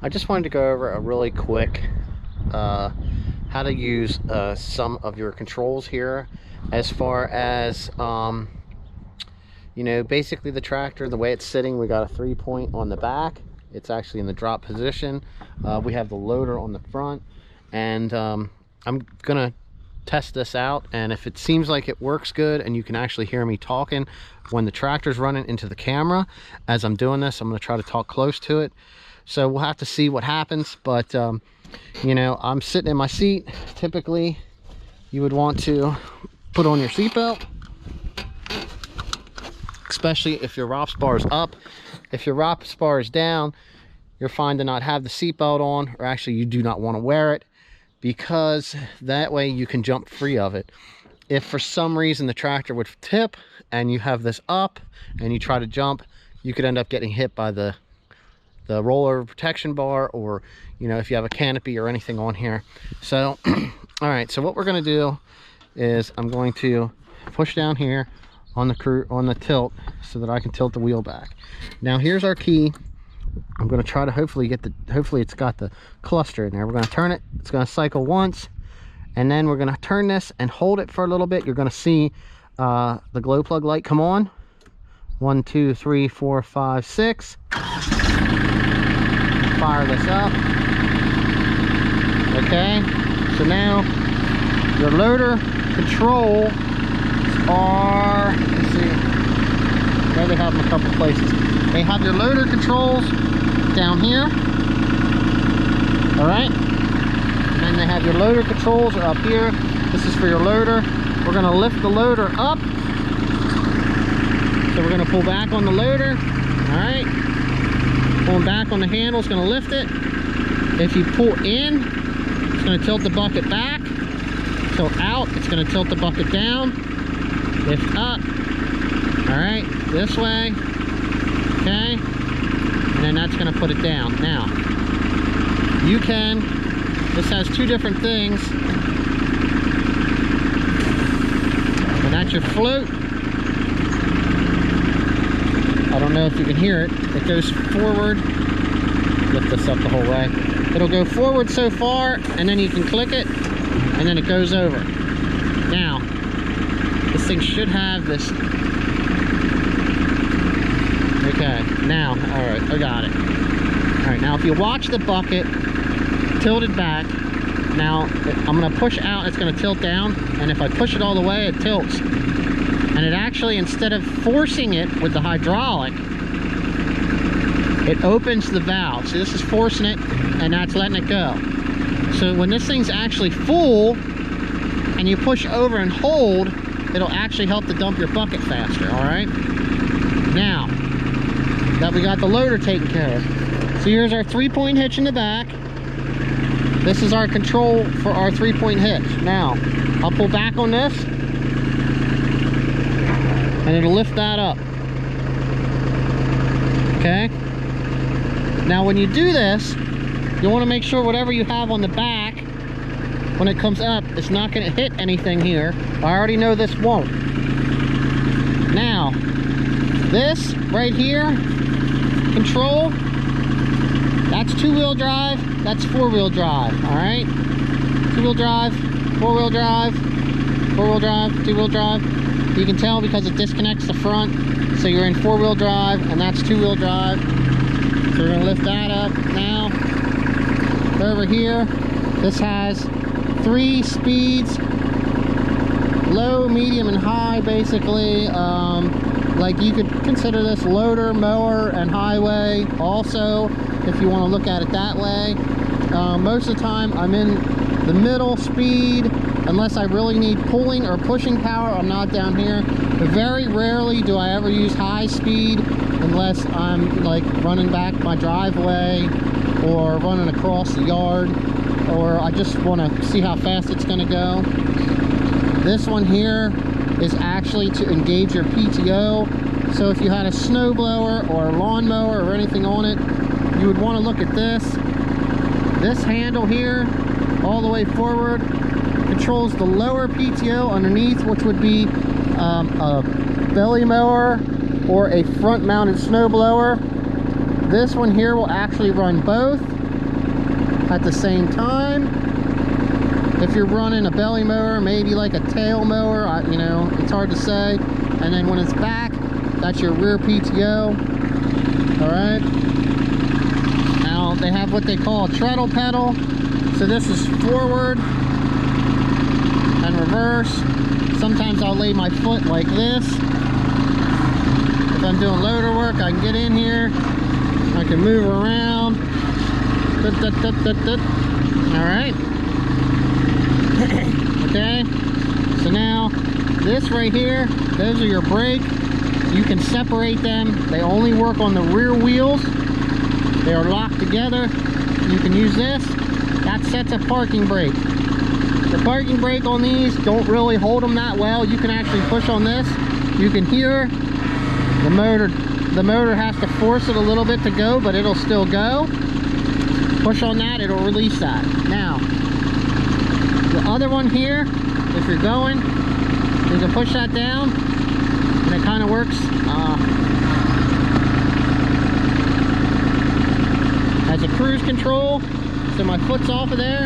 I just wanted to go over a really quick how to use some of your controls here, as far as you know, basically the tractor, the way it's sitting. We got a 3-point on the back. It's actually in the drop position. We have the loader on the front, and I'm gonna test this out, and if it seems like it works good and you can actually hear me talking when the tractor's running into the camera as I'm doing this, I'm going to try to talk close to it. So we'll have to see what happens. But you know, I'm sitting in my seat. Typically you would want to put on your seatbelt, especially if your ROPS bar is up. If your ROPS bar is down, you're fine to not have the seatbelt on, or actually you do not want to wear it, because that way you can jump free of it. If for some reason the tractor would tip and you have this up and you try to jump, you could end up getting hit by the rollover protection bar, or you know, if you have a canopy or anything on here. So all right, so what we're going to do is I'm going to push down here on the tilt so that I can tilt the wheel back. Now here's our key. I'm going to try to hopefully it's got the cluster in there. We're going to turn it. It's going to cycle once, and then we're going to turn this and hold it for a little bit. You're going to see the glow plug light come on. 1 2 3 4 5 6. Fire this up. Okay, so now your loader control are, let's see, there they have them a couple places. They have your loader controls down here, all right, and then they have your loader controls are up here. This is for your loader. We're going to lift the loader up, so we're going to pull back on the loader. All right, pulling back on the handle is going to lift it. If you pull in, it's going to tilt the bucket back. Tilt out, it's going to tilt the bucket down. Lift up, all right, this way. Okay, and then that's going to put it down. Now you can, this has two different things, and that's your float. I don't know if you can hear it. It goes forward. Lift this up the whole way. It'll go forward so far, and then you can click it, and then it goes over. Now this thing should have this. Okay, now, all right, I got it. All right, now if you watch the bucket tilted back, now I'm going to push out, it's going to tilt down, and if I push it all the way, it tilts. And it actually, instead of forcing it with the hydraulic, it opens the valve. So this is forcing it, and that's letting it go. So when this thing's actually full, and you push over and hold, it'll actually help to dump your bucket faster, all right? Now that we got the loader taken care of, so here's our 3-point hitch in the back. This is our control for our 3-point hitch. Now I'll pull back on this, and it'll lift that up. Okay, now when you do this, you want to make sure whatever you have on the back, when it comes up, it's not going to hit anything here. I already know this won't. Now this right here control, that's 2-wheel drive, that's 4-wheel drive. All right, 2-wheel drive, 4-wheel drive, 4-wheel drive, 2-wheel drive. You can tell because it disconnects the front, so you're in 4-wheel drive, and that's 2-wheel drive. So we're gonna lift that up. Now over here, this has 3 speeds, low, medium, and high, basically. Like, you could consider this loader, mower, and highway also, if you want to look at it that way. Most of the time I'm in the middle speed, unless I really need pulling or pushing power. I'm not down here. But very rarely do I ever use high speed, unless I'm like running back my driveway or running across the yard, or I just want to see how fast it's going to go. This one here is actually to engage your PTO. So if you had a snow blower or a lawn mower or anything on it, you would want to look at this. This handle here, all the way forward, controls the lower PTO underneath, which would be a belly mower or a front mounted snow blower. This one here will actually run both. at the same time. If you're running a belly mower, maybe like a tail mower, you know, it's hard to say. And then when it's back, that's your rear PTO. All right. Now they have what they call a treadle pedal. So this is forward and reverse. Sometimes I'll lay my foot like this. If I'm doing loader work, I can get in here. I can move around. All right. Okay. So now this right here, those are your brake. You can separate them. They only work on the rear wheels. They are locked together. You can use this. That sets a parking brake. The parking brake on these don't really hold them that well. You can actually push on this. You can hear the motor. The motor has to force it a little bit to go, but it'll still go. Push on that, it'll release that. Now, the other one here, if you're going, you can push that down, and it kind of works as a cruise control. So my foot's off of there.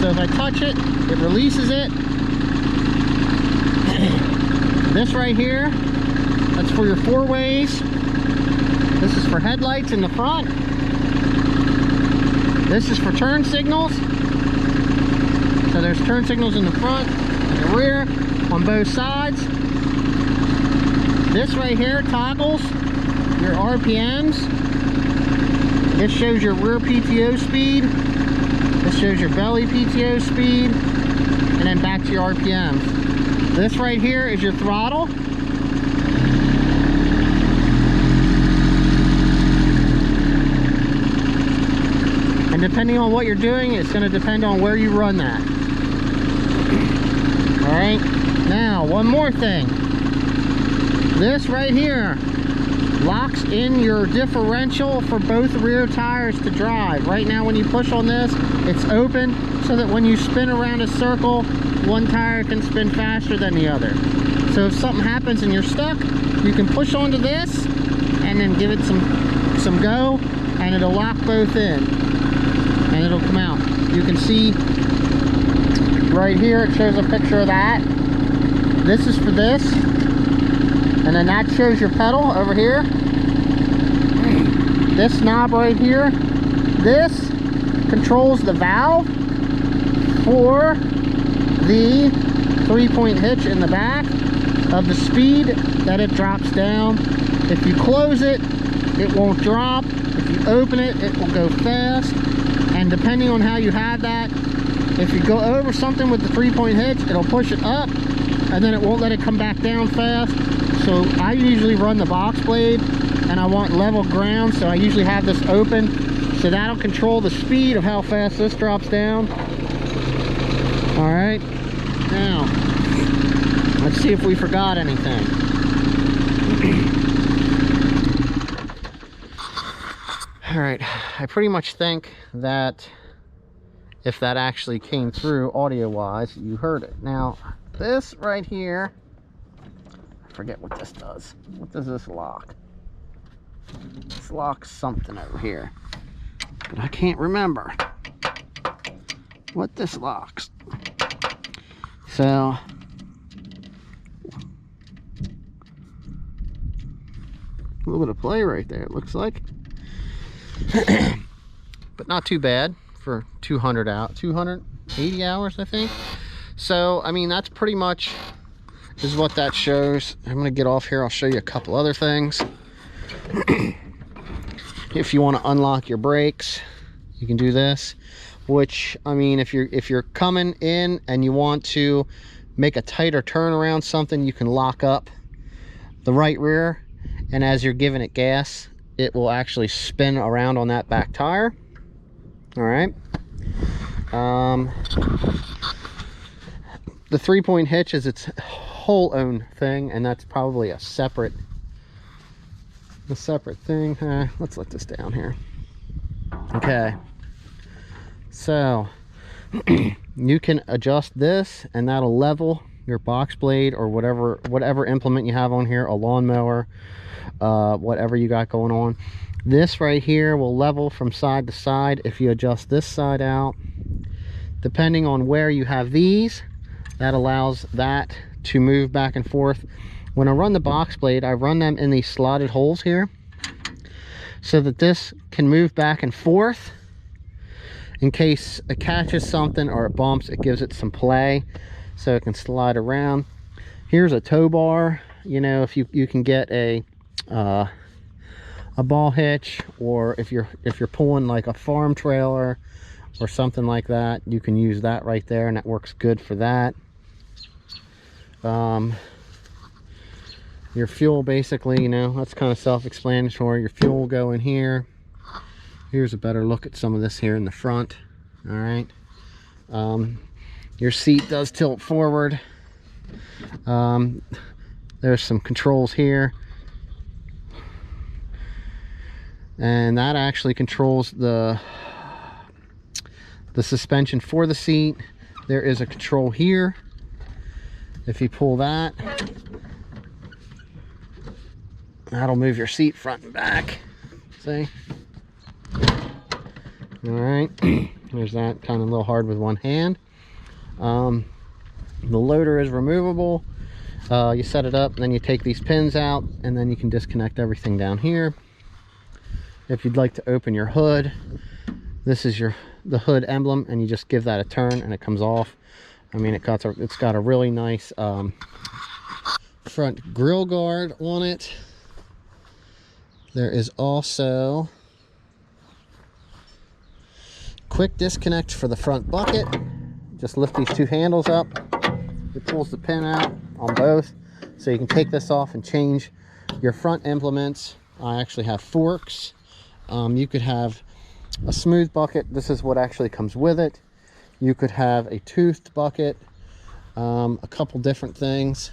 So if I touch it, it releases it. This right here, that's for your four ways. This is for headlights in the front. This is for turn signals. So there's turn signals in the front and the rear on both sides. This right here toggles your RPMs. This shows your rear PTO speed. This shows your belly PTO speed. And then back to your RPMs. This right here is your throttle. And depending on what you're doing, it's going to depend on where you run that. All right. Now, one more thing. This right here locks in your differential for both rear tires to drive. Right now, when you push on this, it's open so that when you spin around a circle, one tire can spin faster than the other. So if something happens and you're stuck, you can push onto this and then give it some go, and it'll lock both in. And it'll come out. You can see right here, it shows a picture of that. This is for this. And then that shows your pedal over here. This knob right here, this controls the valve for the 3-point hitch in the back of the speed that it drops down. If you close it, it won't drop. If you open it, it will go fast. And depending on how you have that, if you go over something with the 3-point hitch, it'll push it up, and then it won't let it come back down fast. So I usually run the box blade, and I want level ground, so I usually have this open. So that'll control the speed of how fast this drops down. All right, now, let's see if we forgot anything. All right, I pretty much think that if that actually came through audio-wise, you heard it. Now, this right here, I forget what this does. What does this lock? This locks something over here, but I can't remember what this locks. So, a little bit of play right there, it looks like. But not too bad for 280 hours, I think. So I mean, that's pretty much is what that shows. I'm gonna get off here. I'll show you a couple other things. If you want to unlock your brakes, you can do this. Which, I mean, if you're coming in and you want to make a tighter turn around something, you can lock up the right rear, and as you're giving it gas, it will actually spin around on that back tire. All right. The 3-point hitch is its whole own thing, and that's probably a separate thing. Let's let this down here. Okay. So you can adjust this, and that'll level your box blade or whatever implement you have on here, a lawnmower, whatever you got going on. This right here will level from side to side if you adjust this side out. Depending on where you have these, that allows that to move back and forth. When I run the box blade, I run them in these slotted holes here so that this can move back and forth in case it catches something or it bumps. It gives it some play so it can slide around. Here's a tow bar. You know, if you can get a ball hitch, or if you're pulling like a farm trailer or something like that, you can use that right there, and that works good for that. Your fuel, basically, you know, that's kind of self-explanatory. Your fuel will go in here. Here's a better look at some of this here in the front. All right. Your seat does tilt forward. There's some controls here, and that actually controls the suspension for the seat. There is a control here. If you pull that, that'll move your seat front and back. See? All right. There's that. Kind of a little hard with one hand. The loader is removable. You set it up, and then you take these pins out, and then you can disconnect everything down here. If you'd like to open your hood, this is the hood emblem, and you just give that a turn and it comes off. I mean, it's got a really nice front grill guard on it. There is also quick disconnect for the front bucket. Just lift these two handles up. It pulls the pin out on both, so you can take this off and change your front implements. I actually have forks. You could have a smooth bucket. This is what actually comes with it. You could have a toothed bucket, a couple different things.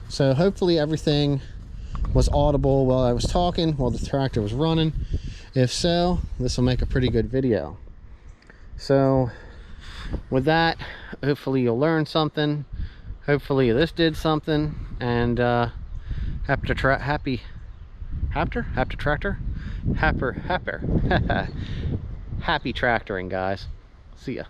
So hopefully everything was audible while I was talking, while the tractor was running. If so, this will make a pretty good video. So with that, hopefully you'll learn something. Hopefully this did something, and happy tractoring, guys. See ya.